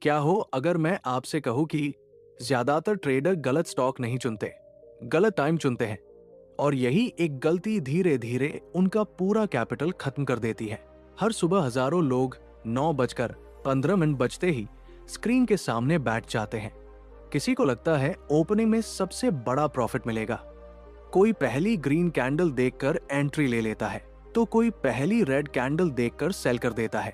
क्या हो अगर मैं आपसे कहूं कि ज्यादातर ट्रेडर गलत स्टॉक नहीं चुनते, गलत टाइम चुनते हैं और यही एक गलती धीरे धीरे उनका पूरा कैपिटल खत्म कर देती है। हर सुबह हजारों लोग 9:15 बजते ही स्क्रीन के सामने बैठ जाते हैं। किसी को लगता है ओपनिंग में सबसे बड़ा प्रॉफिट मिलेगा। कोई पहली ग्रीन कैंडल देखकर एंट्री ले लेता है, तो कोई पहली रेड कैंडल देखकर सेल कर देता है।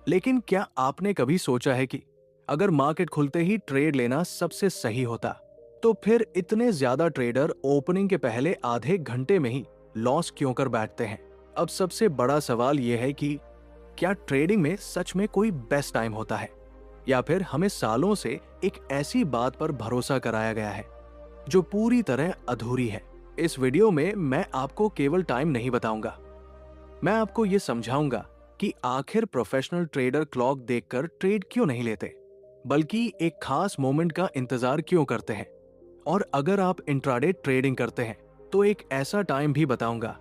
लेकिन क्या आपने कभी सोचा है कि अगर मार्केट खुलते ही ट्रेड लेना सबसे सही होता, तो फिर इतने ज्यादा ट्रेडर ओपनिंग के पहले आधे घंटे में ही लॉस क्यों कर बैठते हैं? अब सबसे बड़ा सवाल यह है कि क्या ट्रेडिंग में सच में कोई बेस्ट टाइम होता है, या फिर हमें सालों से एक ऐसी बात पर भरोसा कराया गया है जो पूरी तरह अधूरी है। इस वीडियो में मैं आपको केवल टाइम नहीं बताऊंगा, मैं आपको ये समझाऊंगा कि आखिर प्रोफेशनल ट्रेडर क्लॉक देखकर ट्रेड क्यों नहीं लेते, बल्कि एक खास मोमेंट का इंतजार क्यों करते हैं। और अगर आप इंट्राडे ट्रेडिंग करते हैं तो एक ऐसा टाइम भी बताऊंगा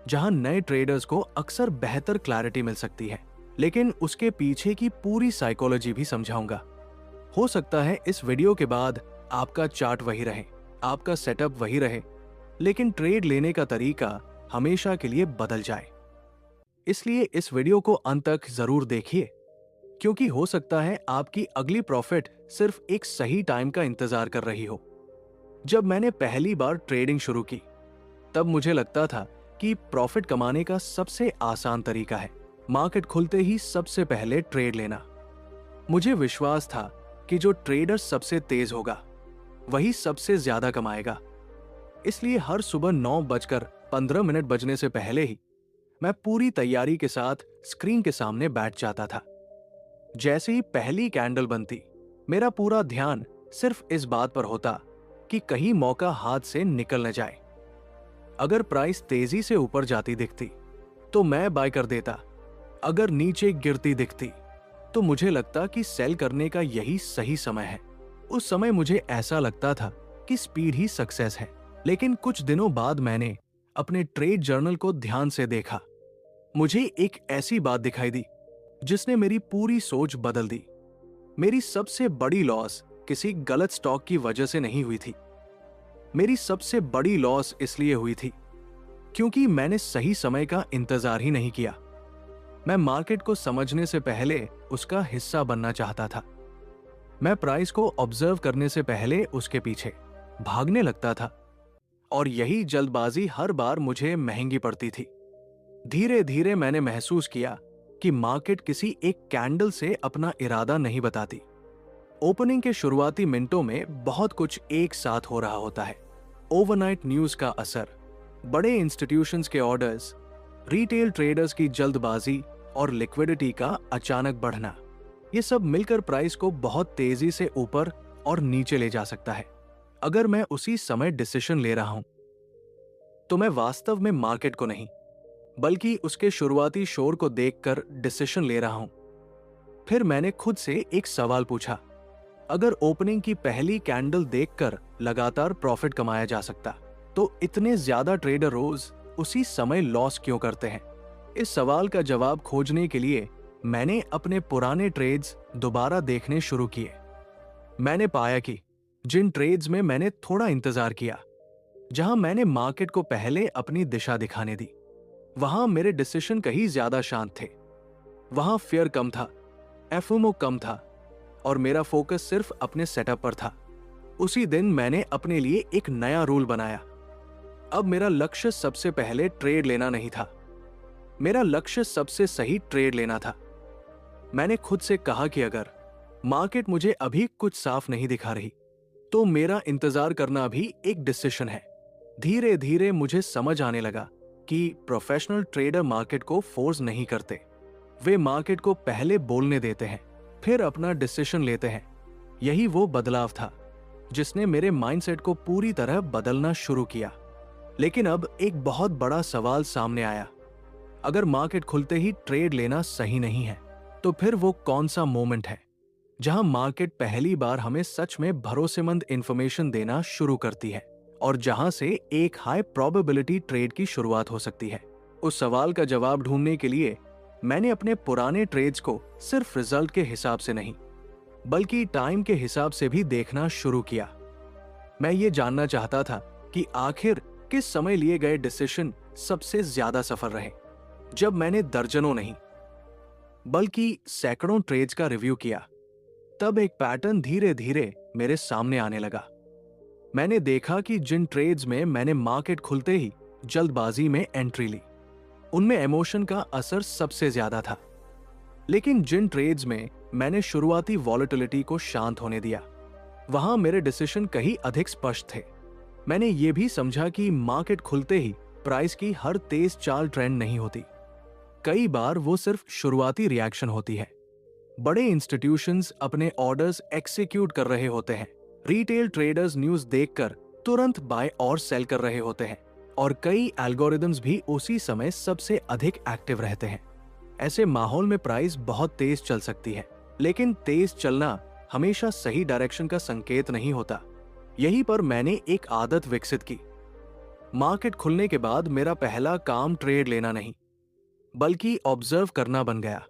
जहां नए ट्रेडर्स को अक्सर बेहतर क्लैरिटी मिल सकती है, लेकिन उसके पीछे की पूरी साइकोलॉजी भी समझाऊंगा। हो सकता है इस वीडियो के बाद आपका चार्ट वही रहे, आपका सेटअप वही रहे, लेकिन ट्रेड लेने का तरीका हमेशा के लिए बदल जाए। इसलिए इस वीडियो को अंत तक जरूर देखिए, क्योंकि हो सकता है आपकी अगली प्रॉफिट सिर्फ एक सही टाइम का इंतजार कर रही हो। जब मैंने पहली बार ट्रेडिंग शुरू की, तब मुझे लगता था कि प्रॉफिट कमाने का सबसे आसान तरीका है मार्केट खुलते ही सबसे पहले ट्रेड लेना। मुझे विश्वास था कि जो ट्रेडर सबसे तेज होगा वही सबसे ज्यादा कमाएगा। इसलिए हर सुबह 9:15 बजने से पहले ही मैं पूरी तैयारी के साथ स्क्रीन के सामने बैठ जाता था। जैसे ही पहली कैंडल बनती, मेरा पूरा ध्यान सिर्फ इस बात पर होता कि कहीं मौका हाथ से निकल न जाए। अगर प्राइस तेजी से ऊपर जाती दिखती तो मैं बाय कर देता, अगर नीचे गिरती दिखती तो मुझे लगता कि सेल करने का यही सही समय है। उस समय मुझे ऐसा लगता था कि स्पीड ही सक्सेस है। लेकिन कुछ दिनों बाद मैंने अपने ट्रेड जर्नल को ध्यान से देखा। मुझे एक ऐसी बात दिखाई दी जिसने मेरी पूरी सोच बदल दी। मेरी सबसे बड़ी लॉस किसी गलत स्टॉक की वजह से नहीं हुई थी। मेरी सबसे बड़ी लॉस इसलिए हुई थी क्योंकि मैंने सही समय का इंतजार ही नहीं किया। मैं मार्केट को समझने से पहले उसका हिस्सा बनना चाहता था। मैं प्राइस को ऑब्जर्व करने से पहले उसके पीछे भागने लगता था, और यही जल्दबाजी हर बार मुझे महंगी पड़ती थी। धीरे धीरे मैंने महसूस किया कि मार्केट किसी एक कैंडल से अपना इरादा नहीं बताती। ओपनिंग के शुरुआती मिनटों में बहुत कुछ एक साथ हो रहा होता है। ओवरनाइट न्यूज का असर, बड़े इंस्टीट्यूशंस के ऑर्डर्स, रिटेल ट्रेडर्स की जल्दबाजी और लिक्विडिटी का अचानक बढ़ना, ये सब मिलकर प्राइस को बहुत तेजी से ऊपर और नीचे ले जा सकता है। अगर मैं उसी समय डिसीजन ले रहा हूं, तो मैं वास्तव में मार्केट को नहीं, बल्कि उसके शुरुआती शोर को देखकर डिसीजन ले रहा हूं। फिर मैंने खुद से एक सवाल पूछा, अगर ओपनिंग की पहली कैंडल देखकर लगातार प्रॉफिट कमाया जा सकता, तो इतने ज्यादा ट्रेडर रोज उसी समय लॉस क्यों करते हैं? इस सवाल का जवाब खोजने के लिए मैंने अपने पुराने ट्रेड्स दोबारा देखने शुरू किए। मैंने पाया कि जिन ट्रेड्स में मैंने थोड़ा इंतजार किया, जहां मैंने मार्केट को पहले अपनी दिशा दिखाने दी, वहां मेरे डिसीजन कहीं ज्यादा शांत थे। वहां फियर कम था, एफओमो कम था, और मेरा फोकस सिर्फ अपने सेटअप पर था। उसी दिन मैंने अपने लिए एक नया रूल बनाया। अब मेरा लक्ष्य सबसे पहले ट्रेड लेना नहीं था, मेरा लक्ष्य सबसे सही ट्रेड लेना था। मैंने खुद से कहा कि अगर मार्केट मुझे अभी कुछ साफ नहीं दिखा रही, तो मेरा इंतजार करना भी एक डिसीजन है। धीरे धीरे मुझे समझ आने लगा कि प्रोफेशनल ट्रेडर मार्केट को फोर्स नहीं करते, वे मार्केट को पहले बोलने देते हैं, फिर अपना डिसीजन लेते हैं। यही वो बदलाव था जिसने मेरे माइंडसेट को पूरी तरह बदलना शुरू किया। लेकिन अब एक बहुत बड़ा सवाल सामने आया, अगर मार्केट खुलते ही ट्रेड लेना सही नहीं है, तो फिर वो कौन सा मोमेंट है जहां मार्केट पहली बार हमें सच में भरोसेमंद इंफॉर्मेशन देना शुरू करती है और जहां से एक हाई प्रोबेबिलिटी ट्रेड की शुरुआत हो सकती है? उस सवाल का जवाब ढूंढने के लिए मैंने अपने पुराने ट्रेड्स को सिर्फ रिजल्ट के हिसाब से नहीं, बल्कि टाइम के हिसाब से भी देखना शुरू किया। मैं ये जानना चाहता था कि आखिर किस समय लिए गए डिसीजन सबसे ज्यादा सफल रहे। जब मैंने दर्जनों नहीं बल्कि सैकड़ों ट्रेड्स का रिव्यू किया, तब एक पैटर्न धीरे धीरे मेरे सामने आने लगा। मैंने देखा कि जिन ट्रेड्स में मैंने मार्केट खुलते ही जल्दबाजी में एंट्री ली, उनमें इमोशन का असर सबसे ज्यादा था। लेकिन जिन ट्रेड्स में मैंने शुरुआती वॉलेटिलिटी को शांत होने दिया, वहां मेरे डिसीजन कहीं अधिक स्पष्ट थे। मैंने ये भी समझा कि मार्केट खुलते ही प्राइस की हर तेज चाल ट्रेंड नहीं होती। कई बार वो सिर्फ शुरुआती रिएक्शन होती है। बड़े इंस्टीट्यूशंस अपने ऑर्डर्स एक्सिक्यूट कर रहे होते हैं, रिटेल ट्रेडर्स न्यूज़ देखकर तुरंत बाय और सेल कर रहे होते हैं, और कई एल्गोरिदम्स भी उसी समय सबसे अधिक एक्टिव रहते हैं। ऐसे माहौल में प्राइस बहुत तेज चल सकती है, लेकिन तेज चलना हमेशा सही डायरेक्शन का संकेत नहीं होता। यहीं पर मैंने एक आदत विकसित की। मार्केट खुलने के बाद मेरा पहला काम ट्रेड लेना नहीं, बल्कि ऑब्जर्व करना बन गया।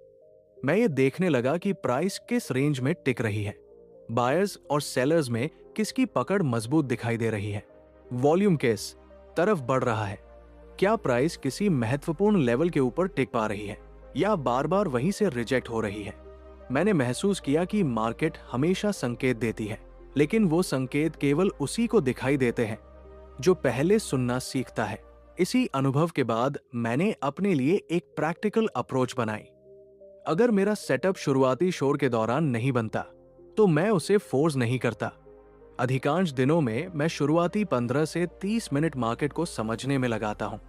मैं ये देखने लगा कि प्राइस किस रेंज में टिक रही है, बायर्स और सेलर्स में किसकी पकड़ मजबूत दिखाई दे रही है, वॉल्यूम किस तरफ बढ़ रहा है, क्या प्राइस किसी महत्वपूर्ण लेवल के ऊपर टिक पा रही है या बार बार वहीं से रिजेक्ट हो रही है। मैंने महसूस किया कि मार्केट हमेशा संकेत देती है, लेकिन वो संकेत केवल उसी को दिखाई देते हैं जो पहले सुनना सीखता है। इसी अनुभव के बाद मैंने अपने लिए एक प्रैक्टिकल अप्रोच बनाई। अगर मेरा सेटअप शुरुआती शोर के दौरान नहीं बनता, तो मैं उसे फोर्स नहीं करता। अधिकांश दिनों में मैं शुरुआती 15 से 30 मिनट मार्केट को समझने में लगाता हूं।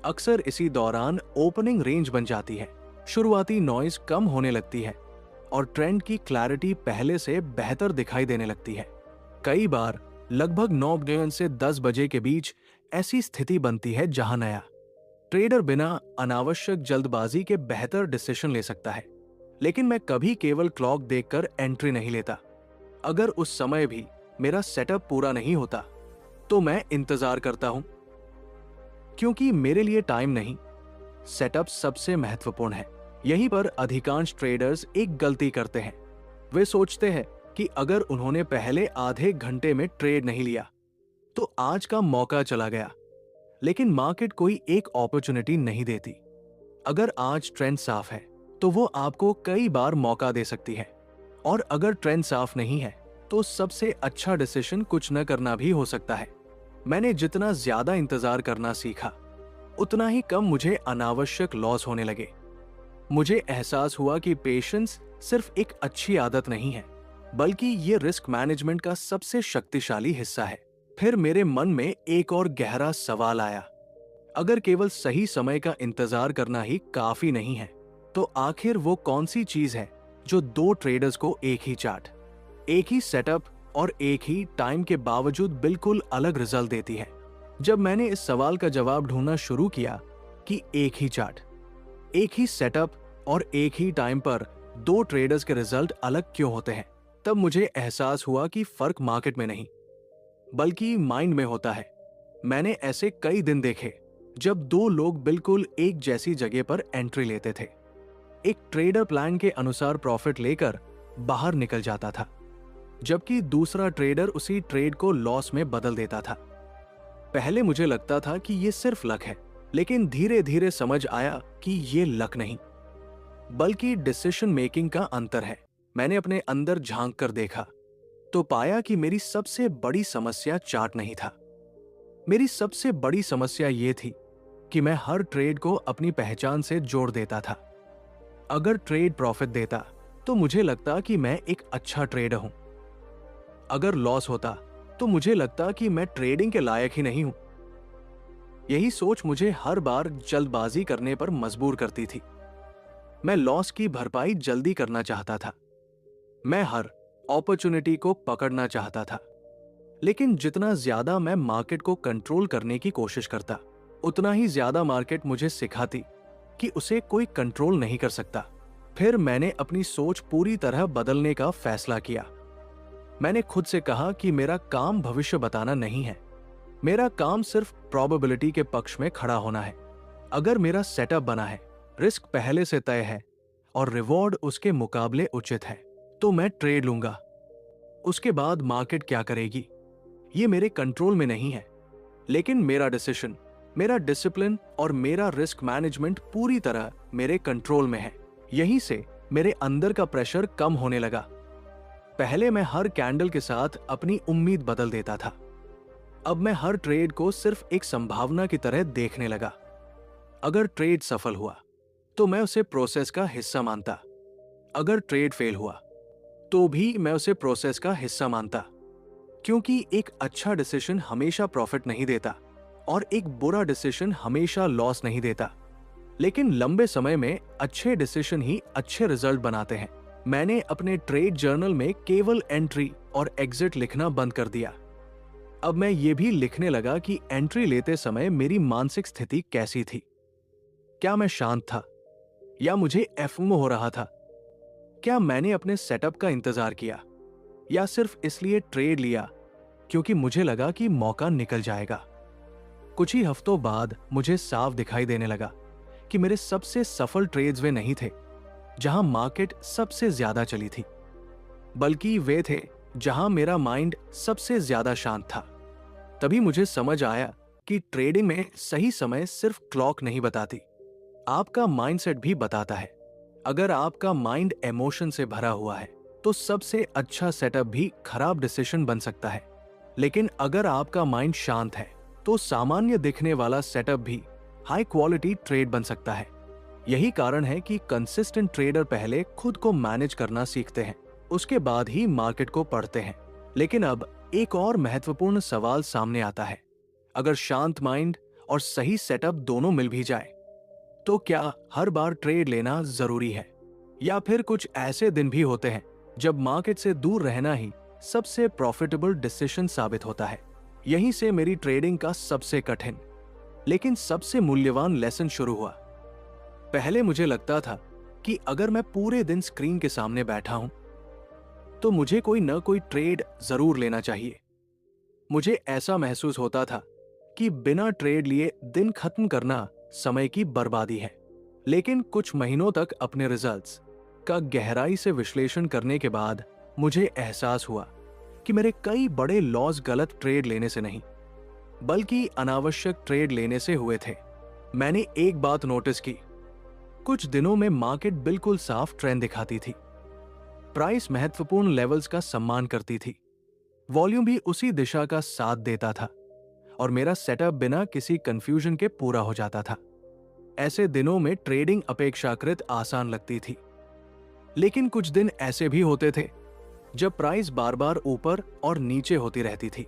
अक्सर इसी दौरान ओपनिंग रेंज बन जाती है, शुरुआती नॉइज कम होने लगती है और ट्रेंड की क्लैरिटी पहले से बेहतर दिखाई देने लगती है। कई बार लगभग 9 से 10 बजे के बीच ऐसी स्थिति बनती है जहां नया ट्रेडर बिना अनावश्यक जल्दबाजी के बेहतर डिसीजन ले सकता है। लेकिन मैं कभी केवल क्लॉक देखकर एंट्री नहीं लेता। अगर उस समय भी मेरा सेटअप पूरा नहीं होता, तो मैं इंतजार करता हूं, क्योंकि मेरे लिए टाइम नहीं, सेटअप सबसे महत्वपूर्ण है। यहीं पर अधिकांश ट्रेडर्स एक गलती करते हैं। वे सोचते हैं कि अगर उन्होंने पहले आधे घंटे में ट्रेड नहीं लिया, तो आज का मौका चला गया। लेकिन मार्केट कोई एक अपॉर्चुनिटी नहीं देती। अगर आज ट्रेंड साफ है, तो वो आपको कई बार मौका दे सकती है, और अगर ट्रेंड साफ नहीं है, तो सबसे अच्छा डिसीजन कुछ न करना भी हो सकता है। मैंने जितना ज्यादा इंतजार करना सीखा, उतना ही कम मुझे अनावश्यक लॉस होने लगे। मुझे एहसास हुआ कि पेशेंस सिर्फ एक अच्छी आदत नहीं है, बल्कि ये रिस्क मैनेजमेंट का सबसे शक्तिशाली हिस्सा है। फिर मेरे मन में एक और गहरा सवाल आया, अगर केवल सही समय का इंतजार करना ही काफी नहीं है, तो आखिर वो कौन सी चीज है जो दो ट्रेडर्स को एक ही चार्ट, एक ही सेटअप और एक ही टाइम के बावजूद बिल्कुल अलग रिजल्ट देती है। जब मैंने इस सवाल का जवाब ढूंढना शुरू किया कि एक ही चार्ट, एक ही सेटअप और एक ही टाइम पर दो ट्रेडर्स के रिजल्ट अलग क्यों होते हैं, तब मुझे एहसास हुआ कि फर्क मार्केट में नहीं, बल्कि माइंड में होता है। मैंने ऐसे कई दिन देखे जब दो लोग बिल्कुल एक जैसी जगह पर एंट्री लेते थे। एक ट्रेडर प्लान के अनुसार प्रॉफिट लेकर बाहर निकल जाता था, जबकि दूसरा ट्रेडर उसी ट्रेड को लॉस में बदल देता था। पहले मुझे लगता था कि ये सिर्फ लक है, लेकिन धीरे धीरे समझ आया कि ये लक नहीं, बल्कि डिसीजन मेकिंग का अंतर है। मैंने अपने अंदर झांक कर देखा तो पाया कि मेरी सबसे बड़ी समस्या चार्ट नहीं था। मेरी सबसे बड़ी समस्या ये थी कि मैं हर ट्रेड को अपनी पहचान से जोड़ देता था। अगर ट्रेड प्रॉफिट देता तो मुझे लगता कि मैं एक अच्छा ट्रेडर हूं। अगर लॉस होता तो मुझे लगता कि मैं ट्रेडिंग के लायक ही नहीं हूं। यही सोच मुझे हर बार जल्दबाजी करने पर मजबूर करती थी। मैं लॉस की भरपाई जल्दी करना चाहता था। मैं हर अपॉर्चुनिटी को पकड़ना चाहता था। लेकिन जितना ज्यादा मैं मार्केट को कंट्रोल करने की कोशिश करता, उतना ही ज्यादा मार्केट मुझे सिखाती कि उसे कोई कंट्रोल नहीं कर सकता। फिर मैंने अपनी सोच पूरी तरह बदलने का फैसला किया। मैंने खुद से कहा कि मेरा काम भविष्य बताना नहीं है, मेरा काम सिर्फ प्रोबेबिलिटी के पक्ष में खड़ा होना है। अगर मेरा सेटअप बना है, रिस्क पहले से तय है और रिवॉर्ड उसके मुकाबले उचित है, तो मैं ट्रेड लूंगा। उसके बाद मार्केट क्या करेगी ये मेरे कंट्रोल में नहीं है, लेकिन मेरा डिसीजन, मेरा डिसिप्लिन और मेरा रिस्क मैनेजमेंट पूरी तरह मेरे कंट्रोल में है। यहीं से मेरे अंदर का प्रेशर कम होने लगा। पहले मैं हर कैंडल के साथ अपनी उम्मीद बदल देता था। अब मैं हर ट्रेड को सिर्फ एक संभावना की तरह देखने लगा। अगर ट्रेड सफल हुआ तो मैं उसे प्रोसेस का हिस्सा मानता। अगर ट्रेड फेल हुआ तो भी मैं उसे प्रोसेस का हिस्सा मानता, क्योंकि एक अच्छा डिसीजन हमेशा प्रॉफिट नहीं देता और एक बुरा डिसीजन हमेशा लॉस नहीं देता। लेकिन लंबे समय में अच्छे डिसीजन ही अच्छे रिजल्ट बनाते हैं। मैंने अपने ट्रेड जर्नल में केवल एंट्री और एग्जिट लिखना बंद कर दिया। अब मैं ये भी लिखने लगा कि एंट्री लेते समय मेरी मानसिक स्थिति कैसी थी। क्या मैं शांत था या मुझे एफएमओ हो रहा था? क्या मैंने अपने सेटअप का इंतजार किया या सिर्फ इसलिए ट्रेड लिया क्योंकि मुझे लगा कि मौका निकल जाएगा? कुछ ही हफ्तों बाद मुझे साफ दिखाई देने लगा कि मेरे सबसे सफल ट्रेड्स वे नहीं थे जहां मार्केट सबसे ज्यादा चली थी, बल्कि वे थे जहां मेरा माइंड सबसे ज्यादा शांत था। तभी मुझे समझ आया कि ट्रेडिंग में सही समय सिर्फ क्लॉक नहीं बताती, आपका माइंडसेट भी बताता है। अगर आपका माइंड इमोशन से भरा हुआ है तो सबसे अच्छा सेटअप भी खराब डिसीजन बन सकता है, लेकिन अगर आपका माइंड शांत है तो सामान्य दिखने वाला सेटअप भी हाई क्वालिटी ट्रेड बन सकता है। यही कारण है कि कंसिस्टेंट ट्रेडर पहले खुद को मैनेज करना सीखते हैं, उसके बाद ही मार्केट को पढ़ते हैं। लेकिन अब एक और महत्वपूर्ण सवाल सामने आता है, अगर शांत माइंड और सही सेटअप दोनों मिल भी जाए तो क्या हर बार ट्रेड लेना जरूरी है, या फिर कुछ ऐसे दिन भी होते हैं जब मार्केट से दूर रहना ही सबसे प्रॉफिटेबल डिसीजन साबित होता है? यहीं से मेरी ट्रेडिंग का सबसे कठिन लेकिन सबसे मूल्यवान लेसन शुरू हुआ। पहले मुझे लगता था कि अगर मैं पूरे दिन स्क्रीन के सामने बैठा हूं तो मुझे कोई न कोई ट्रेड जरूर लेना चाहिए। मुझे ऐसा महसूस होता था कि बिना ट्रेड लिए दिन खत्म करना समय की बर्बादी है। लेकिन कुछ महीनों तक अपने रिजल्ट्स का गहराई से विश्लेषण करने के बाद मुझे एहसास हुआ कि मेरे कई बड़े लॉस गलत ट्रेड लेने से नहीं, बल्कि अनावश्यक ट्रेड लेने से हुए थे। मैंने एक बात नोटिस की, कुछ दिनों में मार्केट बिल्कुल साफ ट्रेंड दिखाती थी, प्राइस महत्वपूर्ण लेवल्स का सम्मान करती थी, वॉल्यूम भी उसी दिशा का साथ देता था और मेरा सेटअप बिना किसी कंफ्यूजन के पूरा हो जाता था। ऐसे दिनों में ट्रेडिंग अपेक्षाकृत आसान लगती थी। लेकिन कुछ दिन ऐसे भी होते थे जब प्राइस बार बार ऊपर और नीचे होती रहती थी।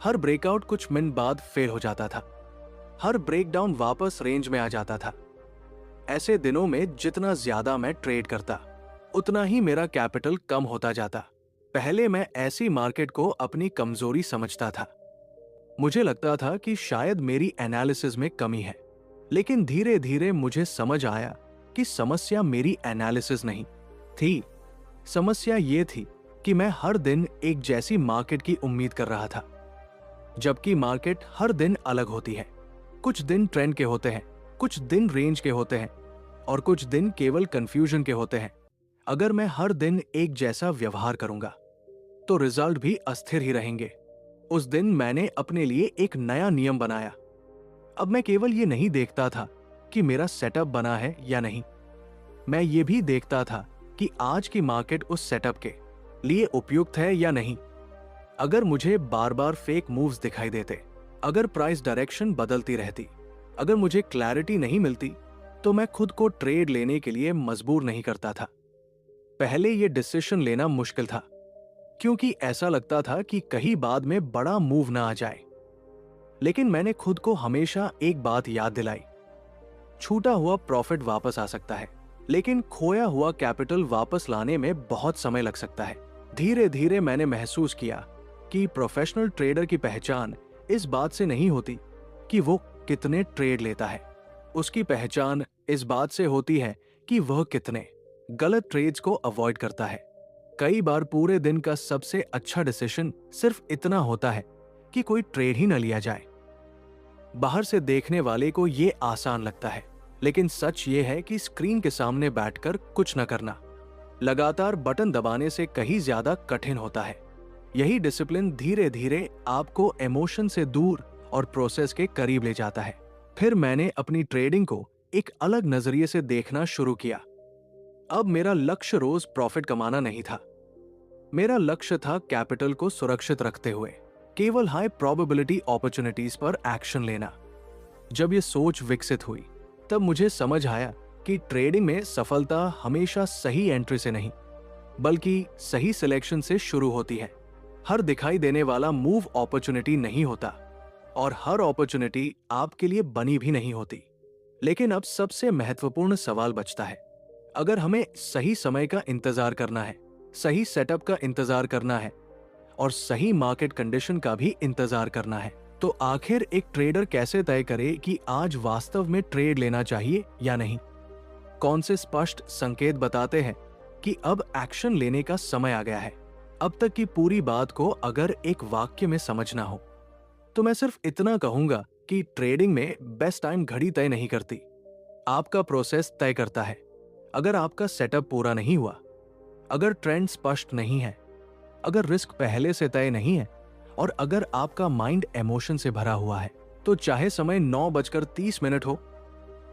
हर ब्रेकआउट कुछ मिनट बाद फेल हो जाता था, हर ब्रेकडाउन वापस रेंज में आ जाता था। ऐसे दिनों में जितना ज्यादा मैं ट्रेड करता उतना ही मेरा कैपिटल कम होता जाता। पहले मैं ऐसी मार्केट को अपनी कमजोरी समझता था। मुझे लगता था कि शायद मेरी एनालिसिस में कमी है, लेकिन धीरे धीरे मुझे समझ आया कि समस्या मेरी एनालिसिस नहीं थी। समस्या ये थी कि मैं हर दिन एक जैसी मार्केट की उम्मीद कर रहा था, जबकि मार्केट हर दिन अलग होती है। कुछ दिन ट्रेंड के होते हैं, कुछ दिन रेंज के होते हैं और कुछ दिन केवल कंफ्यूजन के होते हैं। अगर मैं हर दिन एक जैसा व्यवहार करूंगा तो रिजल्ट भी अस्थिर ही रहेंगे। उस दिन मैंने अपने लिए एक नया नियम बनाया। अब मैं केवल ये नहीं देखता था कि मेरा सेटअप बना है या नहीं, मैं ये भी देखता था कि आज की मार्केट उस सेटअप के लिए उपयुक्त है या नहीं। अगर मुझे बार बार फेक मूव्स दिखाई देते, अगर प्राइस डायरेक्शन बदलती रहती, अगर मुझे क्लैरिटी नहीं मिलती, तो मैं खुद को ट्रेड लेने के लिए मजबूर नहीं करता था। पहले ये डिसीजन लेना मुश्किल था, क्योंकि ऐसा लगता था कि कहीं बाद में बड़ा मूव ना आ जाए। लेकिन मैंने खुद को हमेशा एक बात याद दिलाई, छूटा हुआ प्रॉफिट वापस आ सकता है, लेकिन खोया हुआ कैपिटल वापस लाने में बहुत समय लग सकता है। धीरे धीरे मैंने महसूस किया कि प्रोफेशनल ट्रेडर की पहचान इस बात से नहीं होती कि वो कितने ट्रेड लेता है, उसकी पहचान इस बात से होती है कि वह कितने गलत ट्रेड्स को अवॉइड करता है। कई बार पूरे दिन का सबसे अच्छा डिसीजन सिर्फ इतना होता है कि कोई ट्रेड ही न लिया जाए। बाहर से देखने वाले को ये आसान लगता है, लेकिन सच ये है कि स्क्रीन के सामने बैठकर कुछ न करना लगातार बटन दबाने से कहीं ज्यादा कठिन होता है। यही डिसिप्लिन धीरे धीरे आपको इमोशन से दूर और प्रोसेस के करीब ले जाता है। फिर मैंने अपनी ट्रेडिंग को एक अलग नजरिए से देखना शुरू किया। अब मेरा लक्ष्य रोज प्रॉफिट कमाना नहीं था। मेरा लक्ष्य था कैपिटल को सुरक्षित रखते हुए केवल हाई प्रोबेबिलिटी अपॉर्चुनिटीज पर एक्शन लेना। जब ये सोच विकसित हुई तब मुझे समझ आया कि ट्रेडिंग में सफलता हमेशा सही एंट्री से नहीं बल्कि सही सिलेक्शन से शुरू होती है। हर दिखाई देने वाला मूव अपॉर्चुनिटी नहीं होता और हर अपॉर्चुनिटी आपके लिए बनी भी नहीं होती। लेकिन अब सबसे महत्वपूर्ण सवाल बचता है, अगर हमें सही समय का इंतजार करना है, सही सेटअप का इंतजार करना है और सही मार्केट कंडीशन का भी इंतजार करना है, तो आखिर एक ट्रेडर कैसे तय करे कि आज वास्तव में ट्रेड लेना चाहिए या नहीं? कौन से स्पष्ट संकेत बताते हैं कि अब एक्शन लेने का समय आ गया है? अब तक की पूरी बात को अगर एक वाक्य में समझना हो तो मैं सिर्फ इतना कहूंगा कि ट्रेडिंग में बेस्ट टाइम घड़ी तय नहीं करती, आपका प्रोसेस तय करता है। अगर आपका सेटअप पूरा नहीं हुआ, अगर ट्रेंड स्पष्ट नहीं है, अगर रिस्क पहले से तय नहीं है और अगर आपका माइंड इमोशन से भरा हुआ है, तो चाहे समय 9:30 हो,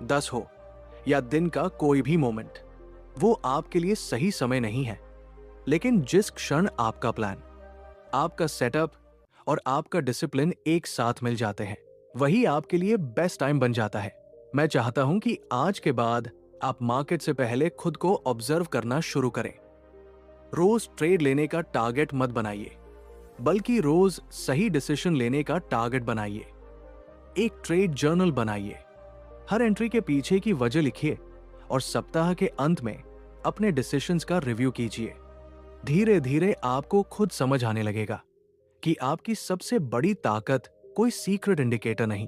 10 हो या दिन का कोई भी मोमेंट, वो आपके लिए सही समय नहीं है। लेकिन जिस क्षण आपका प्लान, आपका सेटअप और आपका डिसिप्लिन एक साथ मिल जाते हैं, वही आपके लिए बेस्ट टाइम बन जाता है। मैं चाहता हूं कि आज के बाद आप मार्केट से पहले खुद को ऑब्जर्व करना शुरू करें। रोज ट्रेड लेने का टारगेट मत बनाइए, बल्कि रोज सही डिसीजन लेने का टारगेट बनाइए। एक ट्रेड जर्नल बनाइए, हर एंट्री के पीछे की वजह लिखिए और सप्ताह के अंत में अपने डिसीजंस का रिव्यू कीजिए। धीरे धीरे आपको खुद समझ आने लगेगा कि आपकी सबसे बड़ी ताकत कोई सीक्रेट इंडिकेटर नहीं,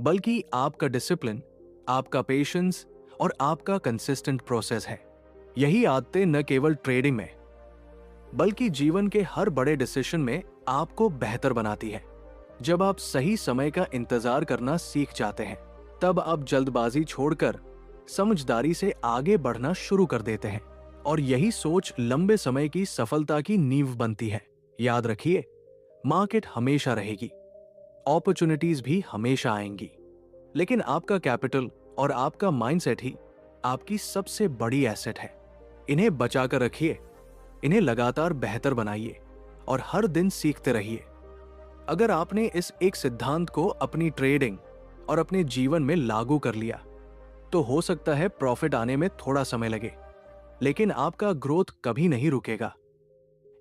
बल्कि आपका डिसिप्लिन, आपका पेशेंस और आपका कंसिस्टेंट प्रोसेस है। यही आदतें न केवल ट्रेडिंग में बल्कि जीवन के हर बड़े डिसीजन में आपको बेहतर बनाती है। जब आप सही समय का इंतजार करना सीख जाते हैं, तब आप जल्दबाजी छोड़कर समझदारी से आगे बढ़ना शुरू कर देते हैं और यही सोच लंबे समय की सफलता की नींव बनती है। याद रखिए, मार्केट हमेशा रहेगी, अपॉर्चुनिटीज भी हमेशा आएंगी, लेकिन आपका कैपिटल और आपका माइंडसेट ही आपकी सबसे बड़ी एसेट है। इन्हें बचाकर रखिए, इन्हें लगातार बेहतर बनाइए और हर दिन सीखते रहिए। अगर आपने इस एक सिद्धांत को अपनी ट्रेडिंग और अपने जीवन में लागू कर लिया, तो हो सकता है प्रॉफिट आने में थोड़ा समय लगे, लेकिन आपका ग्रोथ कभी नहीं रुकेगा।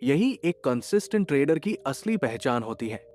यही एक कंसिस्टेंट ट्रेडर की असली पहचान होती है।